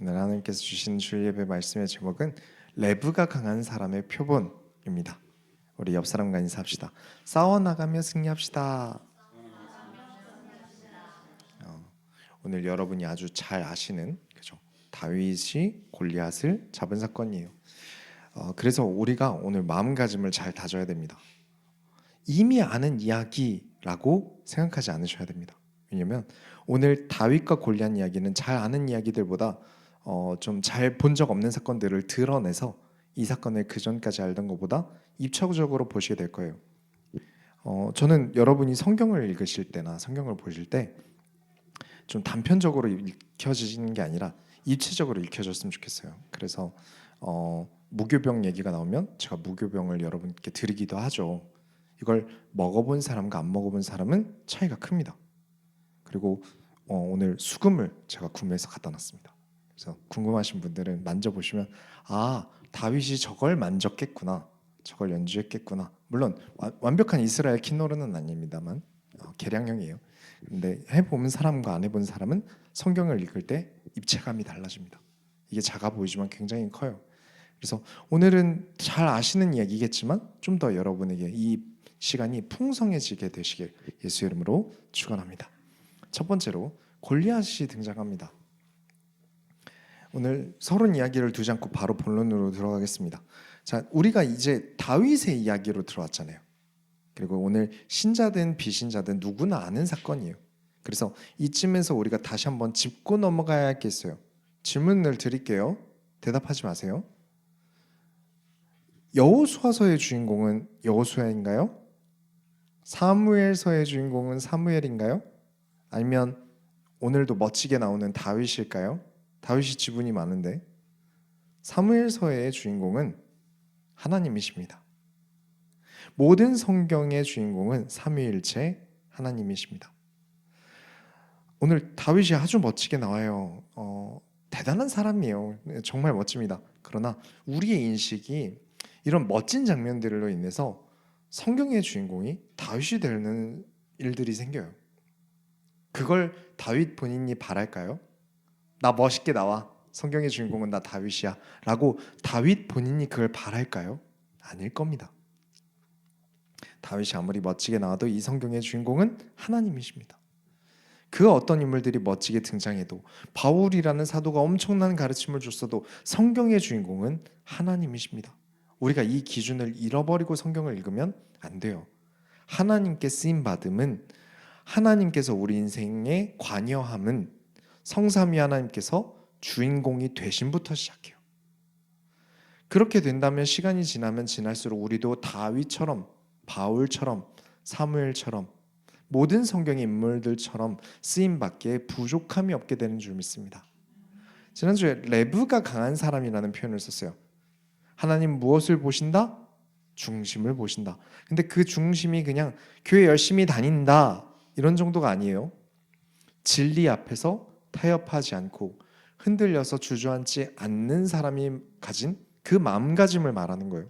오늘 하나님께서 주신 주일 예배 말씀의 제목은 레브가 강한 사람의 표본입니다. 우리 옆 사람과 인사합시다. 싸워나가며 승리합시다. 오늘 여러분이 아주 잘 아시는 그죠? 다윗이 골리앗을 잡은 사건이에요. 그래서 우리가 오늘 마음가짐을 잘 다져야 됩니다. 이미 아는 이야기라고 생각하지 않으셔야 됩니다. 왜냐하면 오늘 다윗과 골리앗 이야기는 잘 아는 이야기들보다 좀 잘 본 적 없는 사건들을 드러내서 이 사건을 그 전까지 알던 것보다 입체적으로 보시게 될 거예요. 저는 여러분이 성경을 읽으실 때나 성경을 보실 때 좀 단편적으로 읽혀지는 게 아니라 입체적으로 읽혀졌으면 좋겠어요. 그래서 무교병 얘기가 나오면 제가 무교병을 여러분께 드리기도 하죠. 이걸 먹어본 사람과 안 먹어본 사람은 차이가 큽니다. 그리고 오늘 수금을 제가 구매해서 갖다 놨습니다. 그래서 궁금하신 분들은 만져보시면 아, 다윗이 저걸 만졌겠구나, 저걸 연주했겠구나. 물론 완벽한 이스라엘 킷노르는 아닙니다만 계량형이에요. 근데 해본 사람과 안 해본 사람은 성경을 읽을 때 입체감이 달라집니다. 이게 작아 보이지만 굉장히 커요. 그래서 오늘은 잘 아시는 이야기겠지만 좀 더 여러분에게 이 시간이 풍성해지게 되시길 예수 이름으로 축원합니다. 첫 번째로 골리앗이 등장합니다. 오늘 서론 이야기를 두지 않고 바로 본론으로 들어가겠습니다. 자, 우리가 이제 다윗의 이야기로 들어왔잖아요. 그리고 오늘 신자든 비신자든 누구나 아는 사건이에요. 그래서 이쯤에서 우리가 다시 한번 짚고 넘어가야 할 게 있어요. 질문을 드릴게요. 대답하지 마세요. 여호수아서의 주인공은 여호수아인가요? 사무엘서의 주인공은 사무엘인가요? 아니면 오늘도 멋지게 나오는 다윗일까요? 다윗이 지분이 많은데. 사무엘서의 주인공은 하나님이십니다. 모든 성경의 주인공은 삼위일체 하나님이십니다. 오늘 다윗이 아주 멋지게 나와요. 대단한 사람이에요. 정말 멋집니다. 그러나 우리의 인식이 이런 멋진 장면들로 인해서 성경의 주인공이 다윗이 되는 일들이 생겨요. 그걸 다윗 본인이 바랄까요? 나 멋있게 나와, 성경의 주인공은 나 다윗이야 라고 다윗 본인이 그걸 바랄까요? 아닐 겁니다. 다윗이 아무리 멋지게 나와도 이 성경의 주인공은 하나님이십니다. 그 어떤 인물들이 멋지게 등장해도, 바울이라는 사도가 엄청난 가르침을 줬어도 성경의 주인공은 하나님이십니다. 우리가 이 기준을 잃어버리고 성경을 읽으면 안 돼요. 하나님께 쓰임받음은, 하나님께서 우리 인생에 관여함은 성삼위 하나님께서 주인공이 되심부터 시작해요. 그렇게 된다면 시간이 지나면 지날수록 우리도 다윗처럼, 바울처럼, 사무엘처럼 모든 성경의 인물들처럼 쓰임받기에 부족함이 없게 되는 줄 믿습니다. 지난주에 레브가 강한 사람이라는 표현을 썼어요. 하나님 무엇을 보신다? 중심을 보신다. 근데 그 중심이 그냥 교회 열심히 다닌다 이런 정도가 아니에요. 진리 앞에서 타협하지 않고 흔들려서 주저앉지 않는 사람이 가진 그 마음가짐을 말하는 거예요.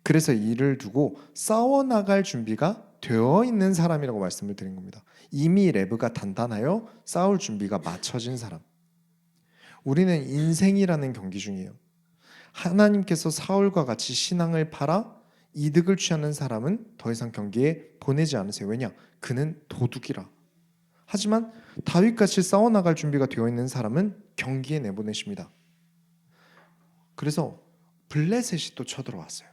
그래서 이를 두고 싸워나갈 준비가 되어 있는 사람이라고 말씀을 드린 겁니다. 이미 레브가 단단하여 싸울 준비가 마쳐진 사람. 우리는 인생이라는 경기 중이에요. 하나님께서 사울과 같이 신앙을 팔아 이득을 취하는 사람은 더 이상 경기에 보내지 않으세요. 왜냐? 그는 도둑이라. 하지만 다윗같이 싸워나갈 준비가 되어 있는 사람은 경기에 내보내십니다. 그래서 블레셋이 또 쳐들어왔어요.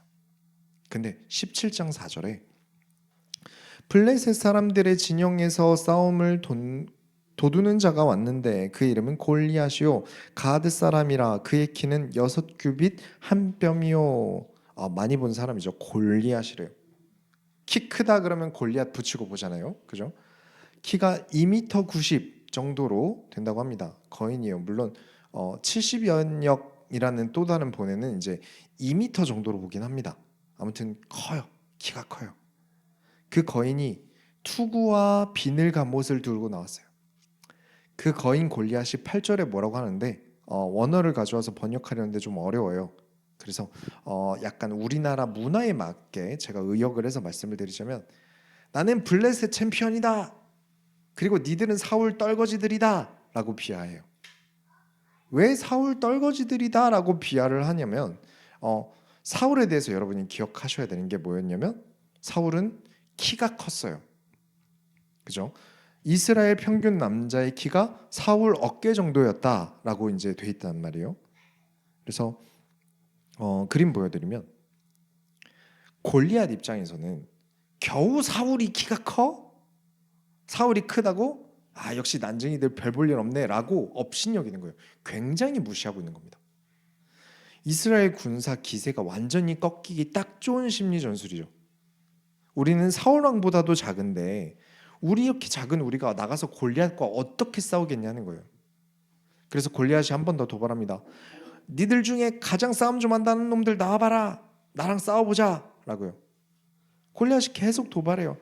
근데 17장 4절에 블레셋 사람들의 진영에서 싸움을 도두는 자가 왔는데 그 이름은 골리앗이요 가드 사람이라 그의 키는 6규빗 한 뼘이요. 많이 본 사람이죠. 골리앗이래요. 키 크다 그러면 골리앗 붙이고 보잖아요. 그죠? 키가 2m 90 정도로 된다고 합니다. 거인이에요. 물론 70연역이라는 또 다른 본에는 이제 2m 정도로 보긴 합니다. 아무튼 커요. 키가 커요. 그 거인이 투구와 비늘 갑옷을 들고 나왔어요. 그 거인 골리앗이 8절에 뭐라고 하는데 원어를 가져와서 번역하려는데 좀 어려워요. 그래서 약간 우리나라 문화에 맞게 제가 의역을 해서 말씀을 드리자면, 나는 블레셋 챔피언이다. 그리고 니들은 사울 떨거지들이다 라고 비하해요. 왜 사울 떨거지들이다라고 비하를 하냐면 사울에 대해서 여러분이 기억하셔야 되는 게 뭐였냐면 사울은 키가 컸어요. 그죠? 이스라엘 평균 남자의 키가 사울 어깨 정도였다라고 이제 돼 있단 말이에요. 그래서 그림 보여드리면 골리앗 입장에서는 겨우 사울이 키가 커? 사울이 크다고? 아 역시 난쟁이들 별 볼 일 없네라고 업신여기는 거예요. 굉장히 무시하고 있는 겁니다. 이스라엘 군사 기세가 완전히 꺾이기 딱 좋은 심리 전술이죠. 우리는 사울 왕보다도 작은데 우리 이렇게 작은 우리가 나가서 골리앗과 어떻게 싸우겠냐는 거예요. 그래서 골리앗이 한 번 더 도발합니다. 니들 중에 가장 싸움 좀 한다는 놈들 나와봐라. 나랑 싸워보자 라고요. 골리앗이 계속 도발해요.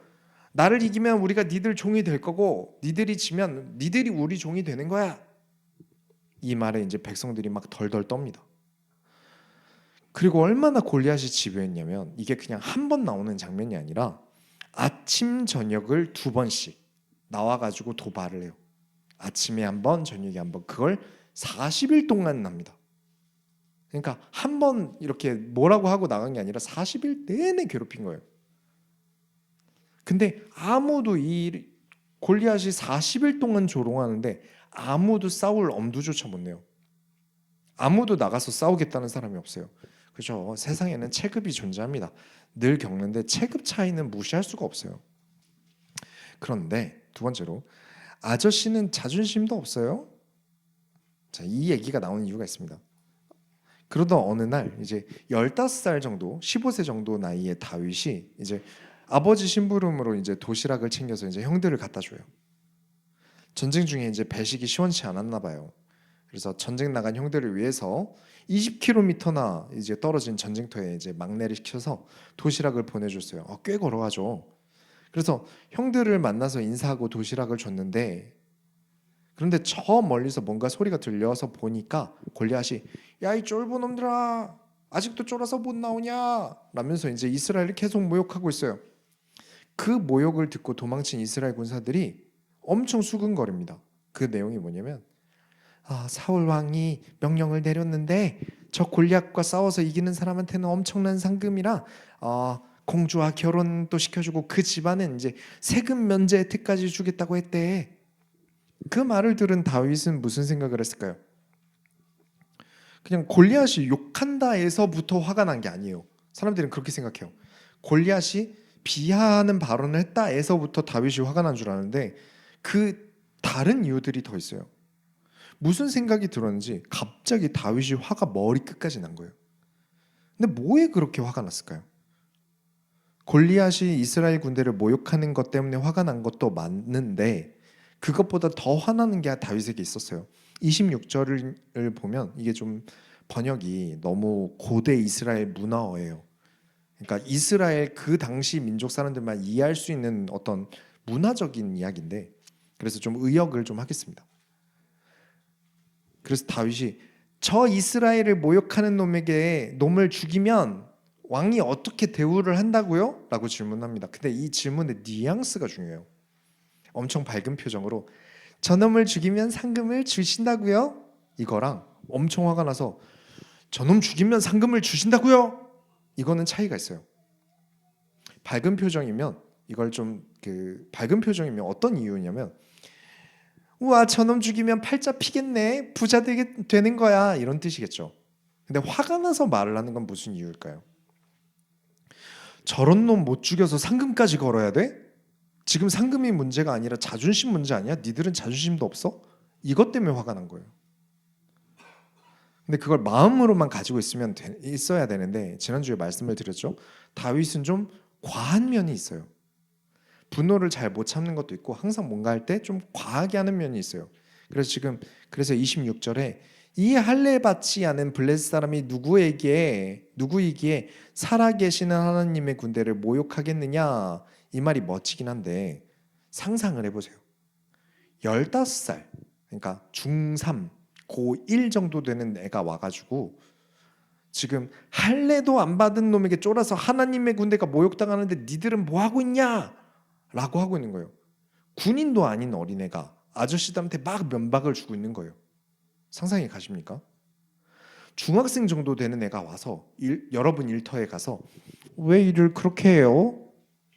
나를 이기면 우리가 니들 종이 될 거고 니들이 지면 니들이 우리 종이 되는 거야. 이 말에 이제 백성들이 막 덜덜 떱니다. 그리고 얼마나 골리앗이 집요했냐면 이게 그냥 한 번 나오는 장면이 아니라 아침 저녁을 2번씩 나와가지고 도발을 해요. 아침에 한 번, 저녁에 한 번. 그걸 40일 동안 납니다. 그러니까 한 번 이렇게 뭐라고 하고 나간 게 아니라 40일 내내 괴롭힌 거예요. 근데 아무도 이 골리앗이 40일 동안 조롱하는데 아무도 싸울 엄두조차 못 내요. 아무도 나가서 싸우겠다는 사람이 없어요. 그죠? 세상에는 체급이 존재합니다. 늘 겪는데 체급 차이는 무시할 수가 없어요. 그런데 두 번째로 아저씨는 자존심도 없어요. 자, 이 얘기가 나오는 이유가 있습니다. 그러던 어느 날 이제 15살 정도, 15세 정도 나이의 다윗이 이제 아버지 심부름으로 이제 도시락을 챙겨서 이제 형들을 갖다 줘요. 전쟁 중에 이제 배식이 시원치 않았나 봐요. 그래서 전쟁 나간 형들을 위해서 20km나 이제 떨어진 전쟁터에 이제 막내를 시켜서 도시락을 보내줬어요. 꽤 걸어가죠. 그래서 형들을 만나서 인사하고 도시락을 줬는데 그런데 저 멀리서 뭔가 소리가 들려서 보니까 골리앗이 야 이 쫄보 놈들아 아직도 쫄아서 못 나오냐 라면서 이제 이스라엘을 계속 모욕하고 있어요. 그 모욕을 듣고 도망친 이스라엘 군사들이 엄청 수근거립니다. 그 내용이 뭐냐면 사울 왕이 명령을 내렸는데 저 골리앗과 싸워서 이기는 사람한테는 엄청난 상금이라 공주와 결혼도 시켜주고 그 집안은 이제 세금 면제 혜택까지 주겠다고 했대. 그 말을 들은 다윗은 무슨 생각을 했을까요? 그냥 골리앗이 욕한다에서부터 화가 난 게 아니에요. 사람들은 그렇게 생각해요. 골리앗이 비하하는 발언을 했다에서부터 다윗이 화가 난 줄 아는데 그 다른 이유들이 더 있어요. 무슨 생각이 들었는지 갑자기 다윗이 화가 머리끝까지 난 거예요. 근데 뭐에 그렇게 화가 났을까요? 골리앗이 이스라엘 군대를 모욕하는 것 때문에 화가 난 것도 맞는데 그것보다 더 화나는 게 다윗에게 있었어요. 26절을 보면 이게 좀 번역이 너무 고대 이스라엘 문화어예요. 그러니까 이스라엘 그 당시 민족 사람들만 이해할 수 있는 어떤 문화적인 이야기인데 그래서 좀 의역을 좀 하겠습니다. 그래서 다윗이 저 이스라엘을 모욕하는 놈을 죽이면 왕이 어떻게 대우를 한다고요? 라고 질문합니다. 근데 이 질문의 뉘앙스가 중요해요. 엄청 밝은 표정으로 저놈을 죽이면 상금을 주신다고요? 이거랑 엄청 화가 나서 저놈 죽이면 상금을 주신다고요? 이거는 차이가 있어요. 밝은 표정이면 이걸 좀 밝은 표정이면 어떤 이유냐면 우와 저놈 죽이면 팔자 피겠네 부자 되는 거야 이런 뜻이겠죠. 근데 화가 나서 말을 하는 건 무슨 이유일까요? 저런 놈 못 죽여서 상금까지 걸어야 돼? 지금 상금이 문제가 아니라 자존심 문제 아니야? 니들은 자존심도 없어? 이것 때문에 화가 난 거예요. 근데 그걸 마음으로만 가지고 있어야 되는데 지난주에 말씀을 드렸죠. 다윗은 좀 과한 면이 있어요. 분노를 잘 못 참는 것도 있고 항상 뭔가 할 때 좀 과하게 하는 면이 있어요. 그래서 26절에 이 할례 받지 않은 블레셋 사람이 누구이기에 살아계시는 하나님의 군대를 모욕하겠느냐 이 말이 멋지긴 한데 상상을 해보세요. 15살 그러니까 중3 고1 정도 되는 애가 와가지고 지금 할례도 안 받은 놈에게 쫄아서 하나님의 군대가 모욕당하는데 니들은 뭐 하고 있냐 라고 하고 있는 거예요. 군인도 아닌 어린애가 아저씨들한테 막 면박을 주고 있는 거예요. 상상이 가십니까? 중학생 정도 되는 애가 와서 여러분 일터에 가서 왜 일을 그렇게 해요?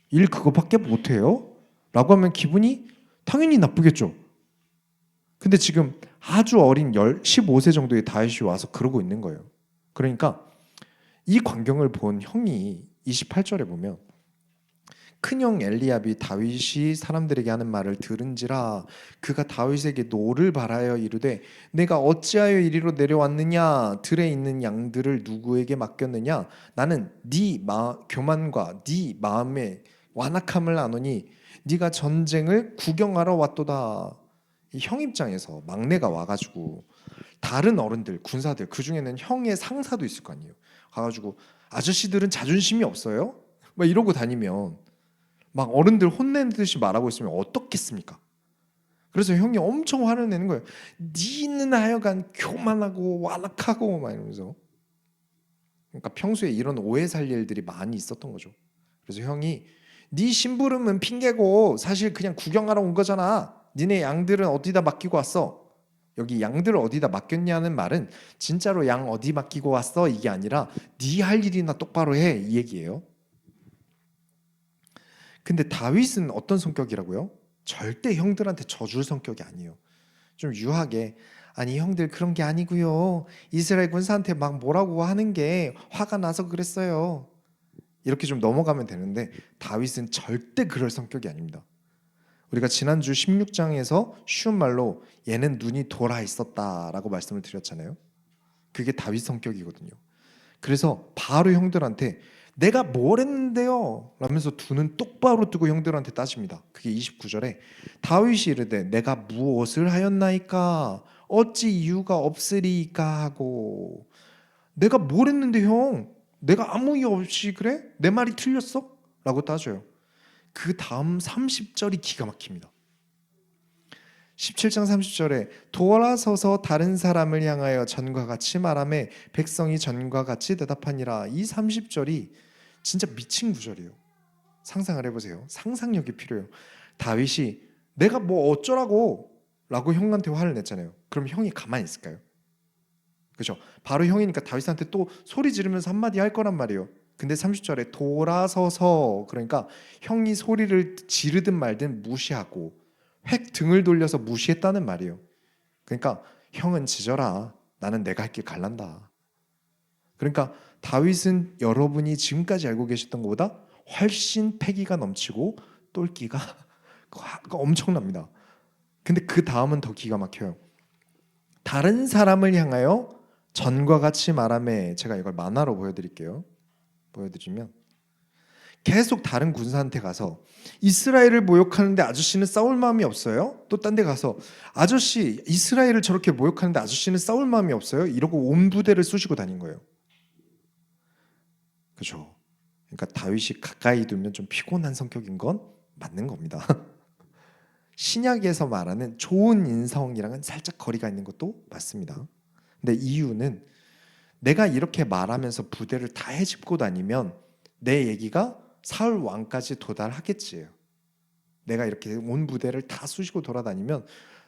일 그거밖에 못해요? 라고 하면 기분이 당연히 나쁘겠죠. 근데 지금 아주 어린 15세 정도의 다윗이 와서 그러고 있는 거예요. 그러니까 이 광경을 본 형이 28절에 보면 큰형 엘리압이 다윗이 사람들에게 하는 말을 들은지라 그가 다윗에게 노를 바라여 이르되 내가 어찌하여 이리로 내려왔느냐 들에 있는 양들을 누구에게 맡겼느냐 나는 네 교만과 네 마음의 완악함을 아노니 네가 전쟁을 구경하러 왔도다. 이 형 입장에서 막내가 와가지고 다른 어른들 군사들 그 중에는 형의 상사도 있을 거 아니에요. 가가지고 아저씨들은 자존심이 없어요? 막 이러고 다니면 막 어른들 혼내듯이 말하고 있으면 어떻겠습니까? 그래서 형이 엄청 화를 내는 거예요. 니는 하여간 교만하고 완악하고 막 이러면서. 그러니까 평소에 이런 오해 살 일들이 많이 있었던 거죠. 그래서 형이 네 심부름은 핑계고 사실 그냥 구경하러 온 거잖아. 니네 양들은 어디다 맡기고 왔어? 여기 양들을 어디다 맡겼냐는 말은 진짜로 양 어디 맡기고 왔어? 이게 아니라 네 할 일이나 똑바로 해 이 얘기예요. 근데 다윗은 어떤 성격이라고요? 절대 형들한테 져줄 성격이 아니에요. 좀 유하게 아니 형들 그런 게 아니고요. 이스라엘 군사한테 막 뭐라고 하는 게 화가 나서 그랬어요. 이렇게 좀 넘어가면 되는데 다윗은 절대 그럴 성격이 아닙니다. 우리가 지난주 16장에서 쉬운 말로 얘는 눈이 돌아 있었다라고 말씀을 드렸잖아요. 그게 다윗 성격이거든요. 그래서 바로 형들한테 내가 뭘 했는데요? 라면서 두 눈 똑바로 뜨고 형들한테 따집니다. 그게 29절에 다윗이 이르되 내가 무엇을 하였나이까 어찌 이유가 없으리까 하고 내가 뭘 했는데 형? 내가 아무 이유 없이 그래? 내 말이 틀렸어? 라고 따져요. 그 다음 30절이 기가 막힙니다. 17장 30절에 돌아서서 다른 사람을 향하여 전과 같이 말하매 백성이 전과 같이 대답하니라. 이 30절이 진짜 미친 구절이에요. 상상을 해보세요. 상상력이 필요해요. 다윗이 내가 뭐 어쩌라고 라고 형한테 화를 냈잖아요. 그럼 형이 가만히 있을까요? 그렇죠? 바로 형이니까 다윗한테 또 소리 지르면서 한마디 할 거란 말이에요. 근데 30절에 돌아서서 그러니까 형이 소리를 지르든 말든 무시하고 획 등을 돌려서 무시했다는 말이에요. 그러니까 형은 지져라. 나는 내가 할 길 갈란다. 그러니까 다윗은 여러분이 지금까지 알고 계셨던 것보다 훨씬 패기가 넘치고 똘끼가 엄청납니다. 근데 그 다음은 더 기가 막혀요. 다른 사람을 향하여 전과 같이 말하매 제가 이걸 만화로 보여드릴게요. 보여드리면 계속 다른 군사한테 가서 이스라엘을 모욕하는데 아저씨는 싸울 마음이 없어요? 또 딴 데 가서 아저씨 이스라엘을 저렇게 모욕하는데 아저씨는 싸울 마음이 없어요? 이러고 온 부대를 쑤시고 다닌 거예요. 그렇죠? 그러니까 다윗이 가까이 두면 좀 피곤한 성격인 건 맞는 겁니다. 신약에서 말하는 좋은 인성이랑은 살짝 거리가 있는 것도 맞습니다. 근데 이유는 내가 이렇게 말하면서 부대를 다 헤집고 다니면 내 얘기가 사울 왕까지 도달하겠지요. 내가 이렇게 온 부대를 다 쑤시고 돌아다니면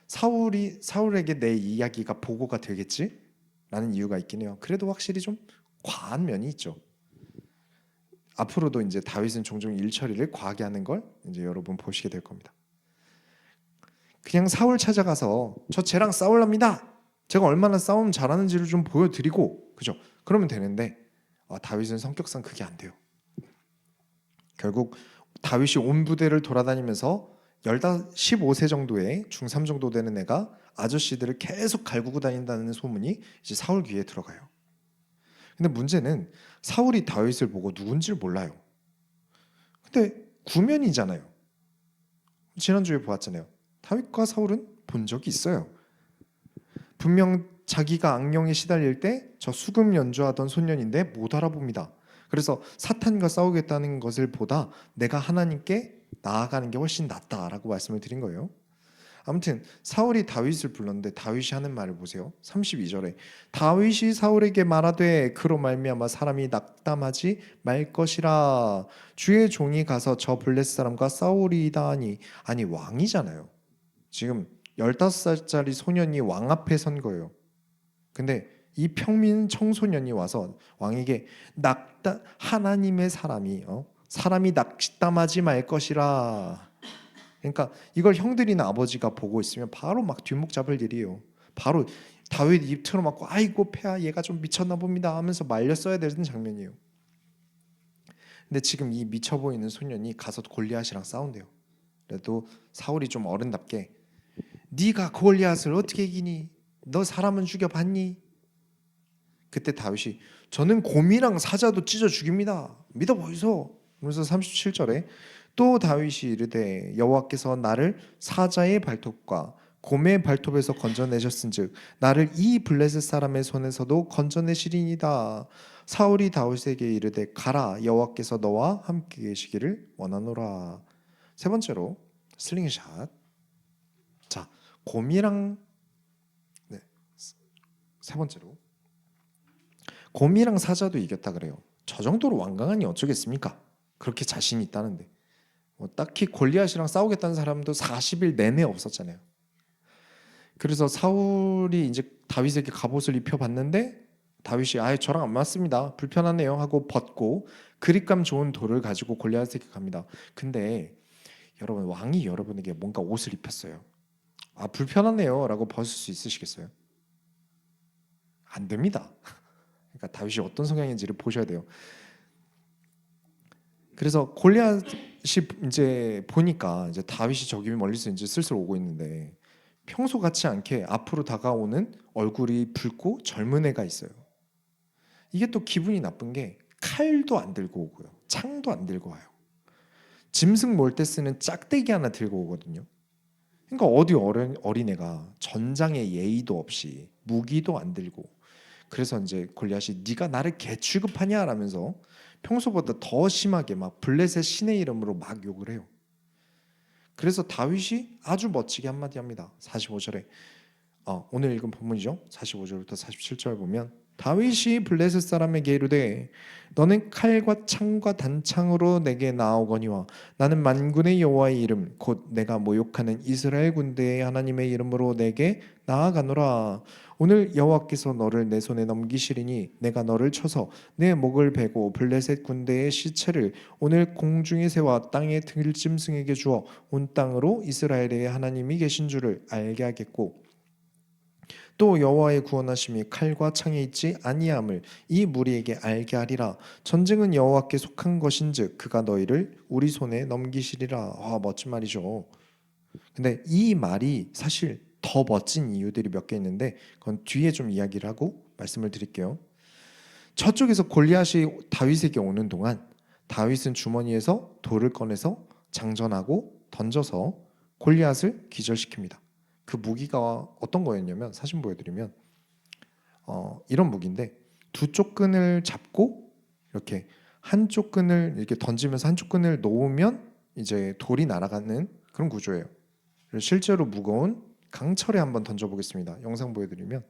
사울에게 내 이야기가 보고가 되겠지? 라는 이유가 있긴 해요. 그래도 확실히 좀 과한 면이 있죠. 앞으로도 이제 다윗은 종종 일 처리를 과하게 하는 걸 이제 여러분 보시게 될 겁니다. 그냥 사울 찾아가서 저 쟤랑 싸울랍니다. 제가 얼마나 싸움 잘하는지를 좀 보여드리고 그죠? 그러면 되는데 다윗은 성격상 그게 안 돼요. 결국 다윗이 온 부대를 돌아다니면서 15세 정도의 중3 정도 되는 애가 아저씨들을 계속 갈구고 다닌다는 소문이 이제 사울 귀에 들어가요. 근데 문제는 사울이 다윗을 보고 누군지를 몰라요. 근데 구면이잖아요. 지난주에 보았잖아요. 다윗과 사울은 본 적이 있어요. 분명 자기가 악령에 시달릴 때 저 수금 연주하던 소년인데 못 알아봅니다. 그래서 사탄과 싸우겠다는 것을 보다 내가 하나님께 나아가는 게 훨씬 낫다라고 말씀을 드린 거예요. 아무튼 사울이 다윗을 불렀는데 다윗이 하는 말을 보세요. 32절에 다윗이 사울에게 말하되 그로 말미암아 사람이 낙담하지 말 것이라 주의 종이 가서 저 블레셋 사람과 싸우리이다 하니 아니 왕이잖아요. 지금 15살짜리 소년이 왕 앞에 선 거예요. 근데 이 평민 청소년이 와서 왕에게 낙담 하나님의 사람이 사람이 낙담하지 말 것이라. 그러니까 이걸 형들이나 아버지가 보고 있으면 바로 막 뒷목 잡을 일이에요. 바로 다윗 입 틀어막고 아이고 폐하 얘가 좀 미쳤나 봅니다 하면서 말렸어야 되는 장면이에요. 근데 지금 이 미쳐 보이는 소년이 가서 골리앗이랑 싸운대요. 그래도 사울이 좀 어른답게 네가 골리앗을 어떻게 이기니? 너 사람은 죽여봤니? 그때 다윗이 저는 곰이랑 사자도 찢어 죽입니다. 믿어보이소. 그래서 37절에 또 다윗이 이르되 여호와께서 나를 사자의 발톱과 곰의 발톱에서 건져내셨은즉 나를 이 블레셋 사람의 손에서도 건져내시리이다. 사울이 다윗에게 이르되 가라 여호와께서 너와 함께 계시기를 원하노라. 세 번째로 슬링샷. 자, 곰이랑 네, 세 번째로 곰이랑 사자도 이겼다 그래요. 저 정도로 완강하니 어쩌겠습니까? 그렇게 자신이 있다는데 뭐 딱히 골리앗이랑 싸우겠다는 사람도 40일 내내 없었잖아요. 그래서 사울이 이제 다윗에게 갑옷을 입혀봤는데 다윗이 아예 저랑 안 맞습니다. 불편하네요 하고 벗고 그립감 좋은 돌을 가지고 골리앗에게 갑니다. 근데 여러분 왕이 여러분에게 뭔가 옷을 입혔어요. 아 불편하네요 라고 벗을 수 있으시겠어요? 안 됩니다. 그러니까 다윗이 어떤 성향인지를 보셔야 돼요. 그래서 골리앗이 이제 보니까 이제 다윗이 저기 멀리서 이제 슬슬 오고 있는데 평소 같지 않게 앞으로 다가오는 얼굴이 붉고 젊은 애가 있어요. 이게 또 기분이 나쁜 게 칼도 안 들고 오고요. 창도 안 들고 와요. 짐승 몰 때 쓰는 짝대기 하나 들고 오거든요. 그러니까 어디 어린애가 전장에 예의도 없이 무기도 안 들고 그래서 이제 골리앗이 네가 나를 개 취급하냐 라면서 평소보다 더 심하게 막 블레셋 신의 이름으로 막 욕을 해요. 그래서 다윗이 아주 멋지게 한마디 합니다. 45절에 오늘 읽은 본문이죠. 45절부터 47절 보면 다윗이 블레셋 사람에게 이르되 너는 칼과 창과 단창으로 내게 나아오거니와 나는 만군의 여호와의 이름 곧 내가 모욕하는 이스라엘 군대의 하나님의 이름으로 내게 나아가노라. 오늘 여호와께서 너를 내 손에 넘기시리니 내가 너를 쳐서 내 목을 베고 블레셋 군대의 시체를 오늘 공중에 세워 땅의 들짐승에게 주어 온 땅으로 이스라엘의 하나님이 계신 줄을 알게 하겠고 또 여호와의 구원하심이 칼과 창에 있지 아니함을 이 무리에게 알게 하리라. 전쟁은 여호와께 속한 것인즉 그가 너희를 우리 손에 넘기시리라. 멋진 말이죠. 근데 이 말이 사실 더 멋진 이유들이 몇 개 있는데 그건 뒤에 좀 이야기를 하고 말씀을 드릴게요. 저쪽에서 골리앗이 다윗에게 오는 동안 다윗은 주머니에서 돌을 꺼내서 장전하고 던져서 골리앗을 기절시킵니다. 그 무기가 어떤 거였냐면 사진 보여드리면 이런 무기인데 두 쪽 끈을 잡고 이렇게 한쪽 끈을 이렇게 던지면서 한쪽 끈을 놓으면 이제 돌이 날아가는 그런 구조예요. 실제로 무거운 강철에 한번 던져보겠습니다. 영상 보여드리면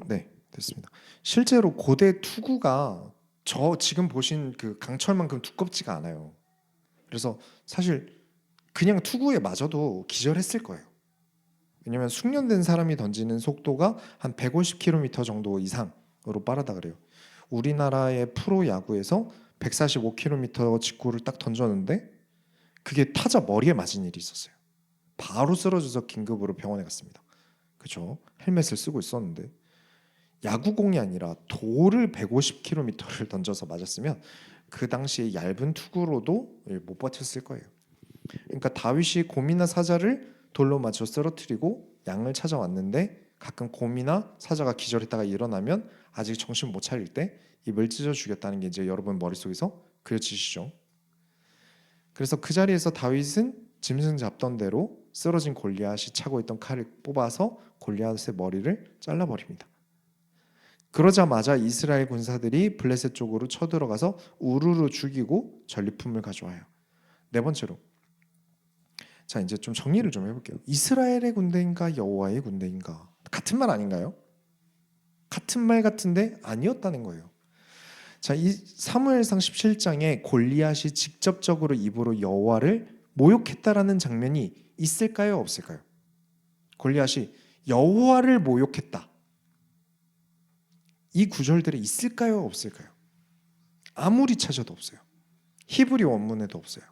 네 됐습니다. 실제로 고대 투구가 저 지금 보신 그 강철만큼 두껍지가 않아요. 그래서 사실 그냥 투구에 맞아도 기절했을 거예요. 왜냐하면 숙련된 사람이 던지는 속도가 한 150km 정도 이상으로 빠르다 그래요. 우리나라의 프로 야구에서 145km 직구를 딱 던졌는데 그게 타자 머리에 맞은 일이 있었어요. 바로 쓰러져서 긴급으로 병원에 갔습니다. 그렇죠? 헬멧을 쓰고 있었는데 야구공이 아니라 돌을 150km를 던져서 맞았으면 그 당시에 얇은 투구로도 못 버텼을 거예요. 그러니까 다윗이 곰이나 사자를 돌로 맞춰 쓰러뜨리고 양을 찾아왔는데 가끔 곰이나 사자가 기절했다가 일어나면 아직 정신 못 차릴 때 입을 찢어 죽였다는 게 이제 여러분 머릿속에서 그려지시죠. 그래서 그 자리에서 다윗은 짐승 잡던 대로 쓰러진 골리앗이 차고 있던 칼을 뽑아서 골리앗의 머리를 잘라버립니다. 그러자마자 이스라엘 군사들이 블레셋 쪽으로 쳐들어가서 우르르 죽이고 전리품을 가져와요. 네 번째로 자 이제 좀 정리를 좀 해볼게요. 이스라엘의 군대인가 여호와의 군대인가 같은 말 아닌가요? 같은 말 같은데 아니었다는 거예요. 자, 이 사무엘상 17장에 골리앗이 직접적으로 입으로 여호와를 모욕했다라는 장면이 있을까요, 없을까요? 골리앗이 여호와를 모욕했다. 이 구절들이 있을까요, 없을까요? 아무리 찾아도 없어요. 히브리 원문에도 없어요.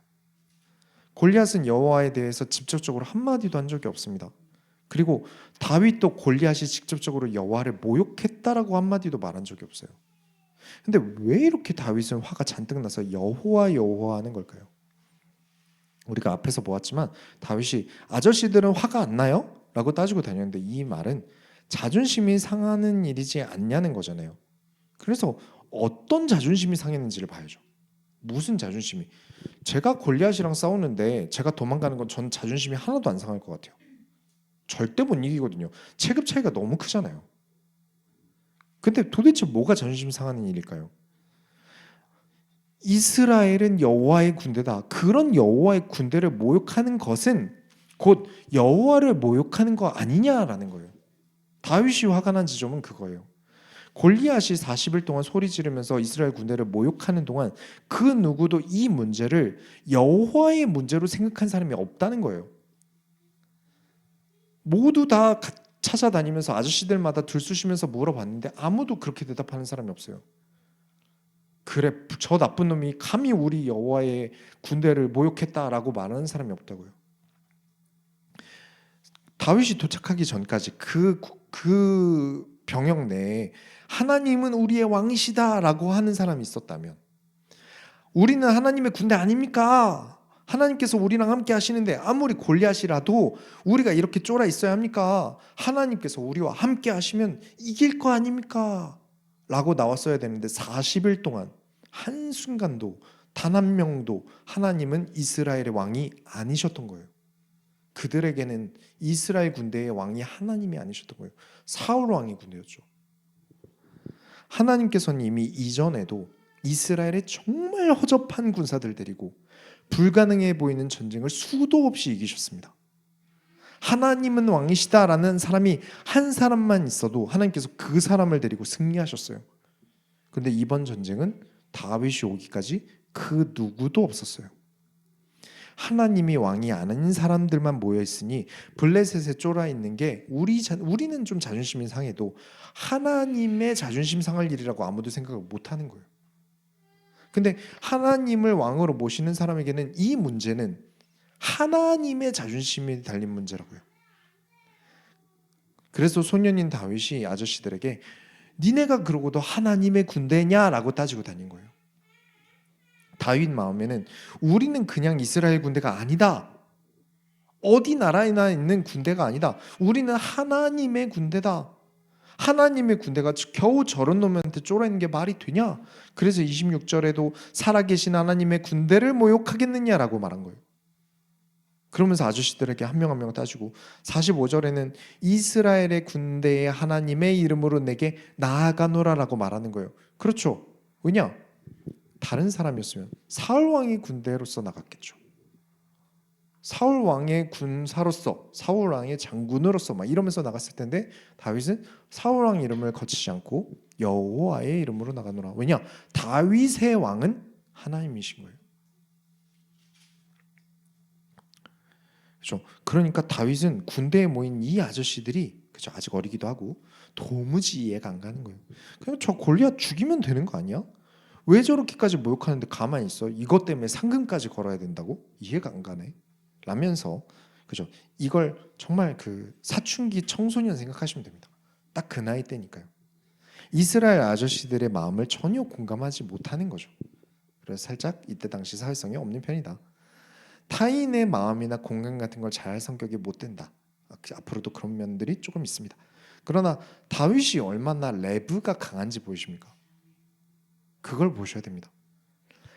골리앗은 여호와에 대해서 직접적으로 한마디도 한 적이 없습니다. 그리고 다윗도 골리앗이 직접적으로 여호와를 모욕했다라고 한마디도 말한 적이 없어요. 근데 왜 이렇게 다윗은 화가 잔뜩 나서 여호와 여호와 하는 걸까요? 우리가 앞에서 보았지만 다윗이 아저씨들은 화가 안 나요? 라고 따지고 다녔는데 이 말은 자존심이 상하는 일이지 않냐는 거잖아요. 그래서 어떤 자존심이 상했는지를 봐야죠. 무슨 자존심이? 제가 골리앗이랑 싸우는데 제가 도망가는 건 전 자존심이 하나도 안 상할 것 같아요. 절대 못 이기거든요. 체급 차이가 너무 크잖아요. 근데 도대체 뭐가 자존심 상하는 일일까요? 이스라엘은 여호와의 군대다. 그런 여호와의 군대를 모욕하는 것은 곧 여호와를 모욕하는 거 아니냐라는 거예요. 다윗이 화가 난 지점은 그거예요. 골리앗이 40일 동안 소리 지르면서 이스라엘 군대를 모욕하는 동안 그 누구도 이 문제를 여호와의 문제로 생각한 사람이 없다는 거예요. 모두 다 찾아다니면서 아저씨들마다 들쑤시면서 물어봤는데 아무도 그렇게 대답하는 사람이 없어요. 그래, 저 나쁜 놈이 감히 우리 여호와의 군대를 모욕했다라고 말하는 사람이 없다고요. 다윗이 도착하기 전까지 그 병영 내에 하나님은 우리의 왕이시다라고 하는 사람이 있었다면, 우리는 하나님의 군대 아닙니까? 하나님께서 우리랑 함께 하시는데 아무리 골리앗이라도 우리가 이렇게 쫄아 있어야 합니까? 하나님께서 우리와 함께 하시면 이길 거 아닙니까? 라고 나왔어야 되는데 40일 동안 한순간도 단 한 명도 하나님은 이스라엘의 왕이 아니셨던 거예요. 그들에게는 이스라엘 군대의 왕이 하나님이 아니셨던 거예요. 사울 왕의 군대였죠. 하나님께서는 이미 이전에도 이스라엘의 정말 허접한 군사들 데리고 불가능해 보이는 전쟁을 수도 없이 이기셨습니다. 하나님은 왕이시다라는 사람이 한 사람만 있어도 하나님께서 그 사람을 데리고 승리하셨어요. 그런데 이번 전쟁은 다윗이 오기까지 그 누구도 없었어요. 하나님이 왕이 아닌 사람들만 모여 있으니 블레셋에 쫄아 있는 게 우리는 좀 자존심이 상해도 하나님의 자존심 상할 일이라고 아무도 생각을 못 하는 거예요. 근데 하나님을 왕으로 모시는 사람에게는 이 문제는 하나님의 자존심이 달린 문제라고요. 그래서 소년인 다윗이 아저씨들에게 니네가 그러고도 하나님의 군대냐라고 따지고 다닌 거예요. 다윗 마음에는 우리는 그냥 이스라엘 군대가 아니다. 어디 나라에나 있는 군대가 아니다. 우리는 하나님의 군대다. 하나님의 군대가 겨우 저런 놈한테 쫄아있는 게 말이 되냐? 그래서 26절에도 살아계신 하나님의 군대를 모욕하겠느냐라고 말한 거예요. 그러면서 아저씨들에게 한 명 한 명 따지고 45절에는 이스라엘의 군대의 하나님의 이름으로 내게 나아가노라라고 말하는 거예요. 그렇죠. 왜냐? 다른 사람이었으면 사울 왕의 군대로서 나갔겠죠. 사울 왕의 군사로서, 사울 왕의 장군으로서 막 이러면서 나갔을 텐데 다윗은 사울 왕 이름을 거치지 않고 여호와의 이름으로 나가노라. 왜냐? 다윗의 왕은 하나님이신 거예요. 그렇죠. 그러니까 다윗은 군대에 모인 이 아저씨들이 그죠, 아직 어리기도 하고 도무지 이해가 안 가는 거예요. 그냥 저 골리앗 죽이면 되는 거 아니야? 왜 저렇게까지 모욕하는데 가만히 있어? 이것 때문에 상금까지 걸어야 된다고? 이해가 안 가네. 라면서 그죠? 이걸 정말 그 사춘기 청소년 생각하시면 됩니다. 딱 그 나이 때니까요. 이스라엘 아저씨들의 마음을 전혀 공감하지 못하는 거죠. 그래서 살짝 이때 당시 사회성이 없는 편이다. 타인의 마음이나 공감 같은 걸 잘 성격이 못 된다. 앞으로도 그런 면들이 조금 있습니다. 그러나 다윗이 얼마나 레브가 강한지 보이십니까? 그걸 보셔야 됩니다.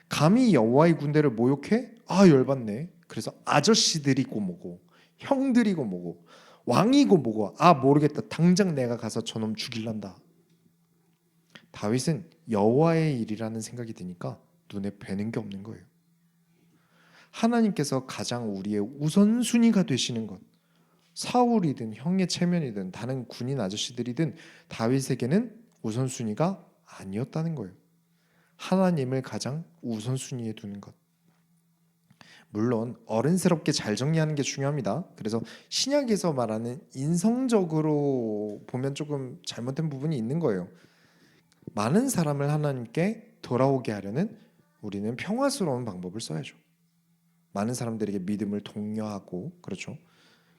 감히 여호와의 군대를 모욕해? 아, 열받네. 그래서 아저씨들이고 뭐고 형들이고 뭐고 왕이고 뭐고 아, 모르겠다. 당장 내가 가서 저놈 죽일란다. 다윗은 여호와의 일이라는 생각이 드니까 눈에 뵈는 게 없는 거예요. 하나님께서 가장 우리의 우선순위가 되시는 것, 사울이든 형의 체면이든 다른 군인 아저씨들이든 다윗에게는 우선순위가 아니었다는 거예요. 하나님을 가장 우선순위에 두는 것. 물론 어른스럽게 잘 정리하는 게 중요합니다. 그래서 신약에서 말하는 인성적으로 보면 조금 잘못된 부분이 있는 거예요. 많은 사람을 하나님께 돌아오게 하려는 우리는 평화스러운 방법을 써야죠. 많은 사람들에게 믿음을 독려하고, 그렇죠.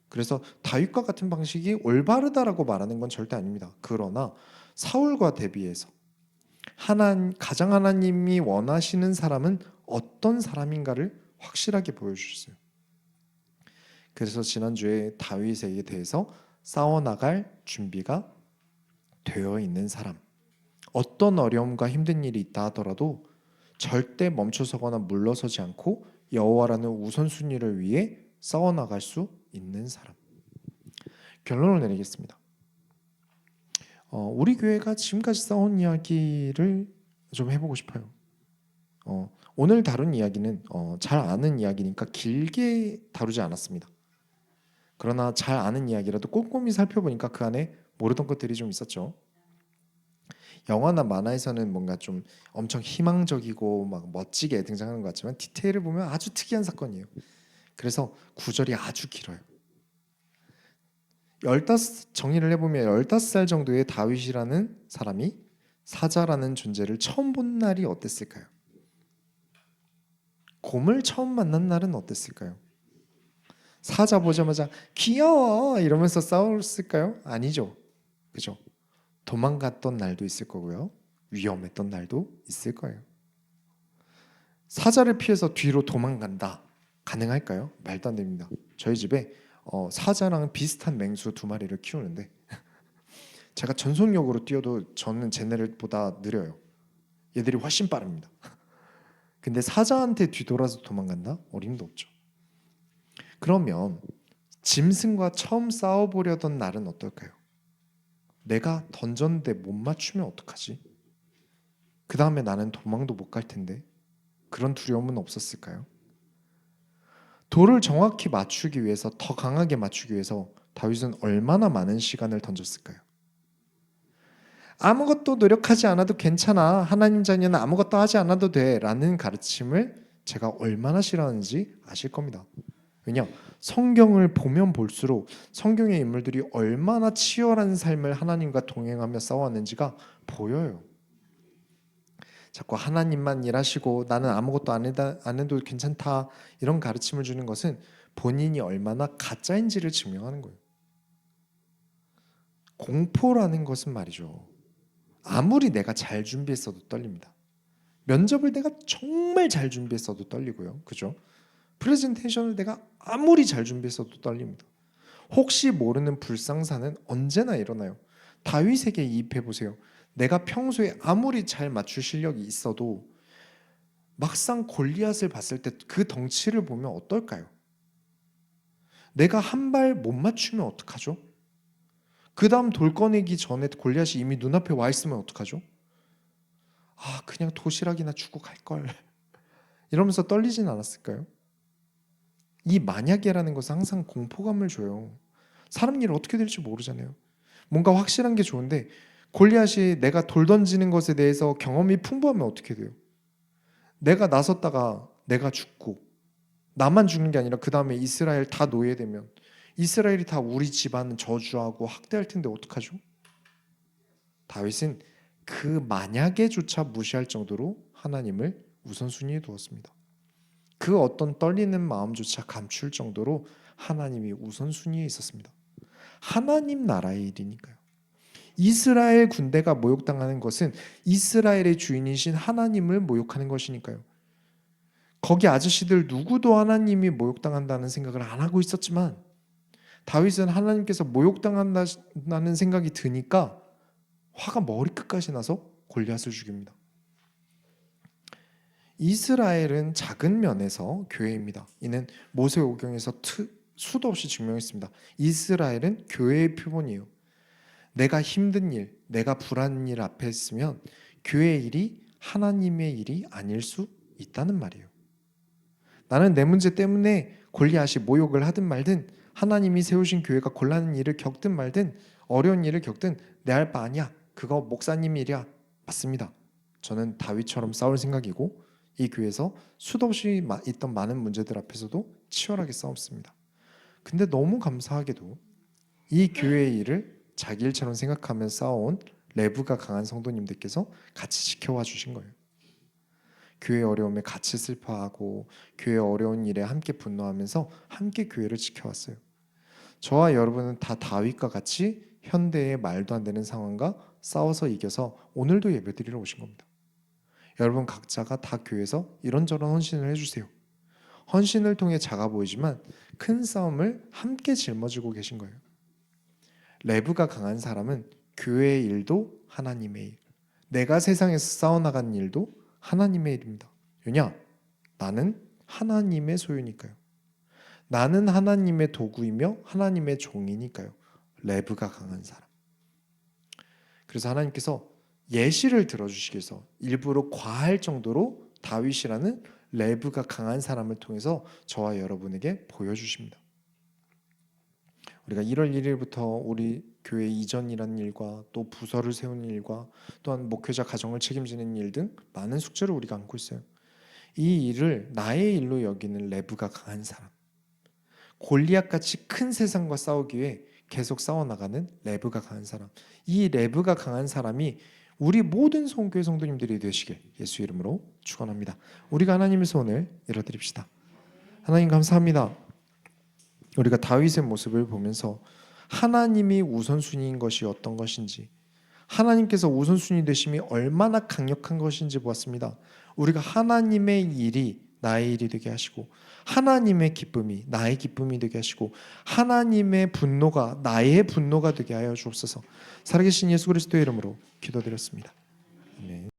그래서 다윗과 같은 방식이 올바르다라고 말하는 건 절대 아닙니다. 그러나 사울과 대비해서 가장 하나님이 원하시는 사람은 어떤 사람인가를 확실하게 보여주셨어요. 그래서 지난주에 다윗에 대해서 싸워나갈 준비가 되어 있는 사람, 어떤 어려움과 힘든 일이 있다 하더라도 절대 멈춰서거나 물러서지 않고 여호와라는 우선순위를 위해 싸워나갈 수 있는 사람. 결론을 내리겠습니다. 우리 교회가 지금까지 싸운 이야기를 좀 해보고 싶어요. 오늘 다룬 이야기는 잘 아는 이야기니까 길게 다루지 않았습니다. 그러나 잘 아는 이야기라도 꼼꼼히 살펴보니까 그 안에 모르던 것들이 좀 있었죠. 영화나 만화에서는 뭔가 좀 엄청 희망적이고 막 멋지게 등장하는 것 같지만 디테일을 보면 아주 특이한 사건이에요. 그래서 구절이 아주 길어요. 정리를 해보면 15살 정도의 다윗이라는 사람이 사자라는 존재를 처음 본 날이 어땠을까요? 곰을 처음 만난 날은 어땠을까요? 사자 보자마자 귀여워 이러면서 싸웠을까요? 아니죠. 그죠? 도망갔던 날도 있을 거고요. 위험했던 날도 있을 거예요. 사자를 피해서 뒤로 도망간다. 가능할까요? 말도 안 됩니다. 저희 집에 사자랑 비슷한 맹수 2마리를 키우는데 제가 전속력으로 뛰어도 저는 쟤네들보다 느려요. 얘들이 훨씬 빠릅니다. 근데 사자한테 뒤돌아서 도망간다? 어림도 없죠. 그러면 짐승과 처음 싸워보려던 날은 어떨까요? 내가 던졌는데 못 맞추면 어떡하지? 그 다음에 나는 도망도 못 갈 텐데 그런 두려움은 없었을까요? 돌을 정확히 맞추기 위해서, 더 강하게 맞추기 위해서 다윗은 얼마나 많은 시간을 던졌을까요? 아무것도 노력하지 않아도 괜찮아, 하나님 자녀는 아무것도 하지 않아도 돼 라는 가르침을 제가 얼마나 싫어하는지 아실 겁니다. 왜냐? 성경을 보면 볼수록 성경의 인물들이 얼마나 치열한 삶을 하나님과 동행하며 싸웠는지가 보여요. 자꾸 하나님만 일하시고 나는 아무것도 안 해도 괜찮다 이런 가르침을 주는 것은 본인이 얼마나 가짜인지를 증명하는 거예요. 공포라는 것은 말이죠, 아무리 내가 잘 준비했어도 떨립니다. 면접을 내가 정말 잘 준비했어도 떨리고요. 그죠? 프레젠테이션을 내가 아무리 잘 준비했어도 떨립니다. 혹시 모르는 불상사는 언제나 일어나요. 다윗에게 이입해 보세요. 내가 평소에 아무리 잘 맞출 실력이 있어도 막상 골리앗을 봤을 때 그 덩치를 보면 어떨까요? 내가 한 발 못 맞추면 어떡하죠? 그 다음 돌 꺼내기 전에 골리앗이 이미 눈앞에 와 있으면 어떡하죠? 그냥 도시락이나 주고 갈걸 이러면서 떨리진 않았을까요? 이 만약이라는 것은 항상 공포감을 줘요. 사람 일 어떻게 될지 모르잖아요. 뭔가 확실한 게 좋은데 골리앗이 내가 돌 던지는 것에 대해서 경험이 풍부하면 어떻게 돼요? 내가 나섰다가 내가 죽고, 나만 죽는 게 아니라 그 다음에 이스라엘 다 노예되면 이스라엘이 다 우리 집안은 저주하고 학대할 텐데 어떡하죠? 다윗은 그 만약에조차 무시할 정도로 하나님을 우선순위에 두었습니다. 그 어떤 떨리는 마음조차 감출 정도로 하나님이 우선순위에 있었습니다. 하나님 나라의 일이니까요. 이스라엘 군대가 모욕당하는 것은 이스라엘의 주인이신 하나님을 모욕하는 것이니까요. 거기 아저씨들 누구도 하나님이 모욕당한다는 생각을 안 하고 있었지만 다윗은 하나님께서 모욕당한다는 생각이 드니까 화가 머리끝까지 나서 골리앗을 죽입니다. 이스라엘은 작은 면에서 교회입니다. 이는 모세오경에서 수도 없이 증명했습니다. 이스라엘은 교회의 표본이에요. 내가 힘든 일, 내가 불안한 일 앞에 있으면 교회의 일이 하나님의 일이 아닐 수 있다는 말이에요. 나는 내 문제 때문에 골리앗이 모욕을 하든 말든, 하나님이 세우신 교회가 곤란한 일을 겪든 말든, 어려운 일을 겪든 내 할 바 아니야. 그거 목사님 일이야. 맞습니다. 저는 다윗처럼 싸울 생각이고 이 교회에서 수도 없이 있던 많은 문제들 앞에서도 치열하게 싸웠습니다. 근데 너무 감사하게도 이 교회의 일을 자기 일처럼 생각하며 싸워온 레브가 강한 성도님들께서 같이 지켜와 주신 거예요. 교회의 어려움에 같이 슬퍼하고 교회의 어려운 일에 함께 분노하면서 함께 교회를 지켜왔어요. 저와 여러분은 다 다윗과 같이 현대의 말도 안 되는 상황과 싸워서 이겨서 오늘도 예배드리러 오신 겁니다. 여러분 각자가 다 교회에서 이런저런 헌신을 해주세요. 헌신을 통해 작아 보이지만 큰 싸움을 함께 짊어지고 계신 거예요. 레브가 강한 사람은 교회의 일도 하나님의 일, 내가 세상에서 싸워나가는 일도 하나님의 일입니다. 왜냐? 나는 하나님의 소유니까요. 나는 하나님의 도구이며 하나님의 종이니까요. 레브가 강한 사람. 그래서 하나님께서 예시를 들어주시기 위해서 일부러 과할 정도로 다윗이라는 레브가 강한 사람을 통해서 저와 여러분에게 보여주십니다. 우리가 1월 1일부터 우리 교회 이전이라는 일과 또 부서를 세우는 일과 또한 목회자 가정을 책임지는 일 등 많은 숙제를 우리가 안고 있어요. 이 일을 나의 일로 여기는 레브가 강한 사람, 골리앗같이 큰 세상과 싸우기 위해 계속 싸워나가는 레브가 강한 사람, 이 레브가 강한 사람이 우리 모든 성교회 성도님들이 되시길 예수 이름으로 축원합니다. 우리가 하나님의 손을 열어드립시다. 하나님 감사합니다. 우리가 다윗의 모습을 보면서 하나님이 우선순위인 것이 어떤 것인지, 하나님께서 우선순위 되심이 얼마나 강력한 것인지 보았습니다. 우리가 하나님의 일이 나의 일이 되게 하시고, 하나님의 기쁨이 나의 기쁨이 되게 하시고, 하나님의 분노가 나의 분노가 되게 하여 주옵소서. 살아계신 예수 그리스도의 이름으로 기도드렸습니다. 아멘.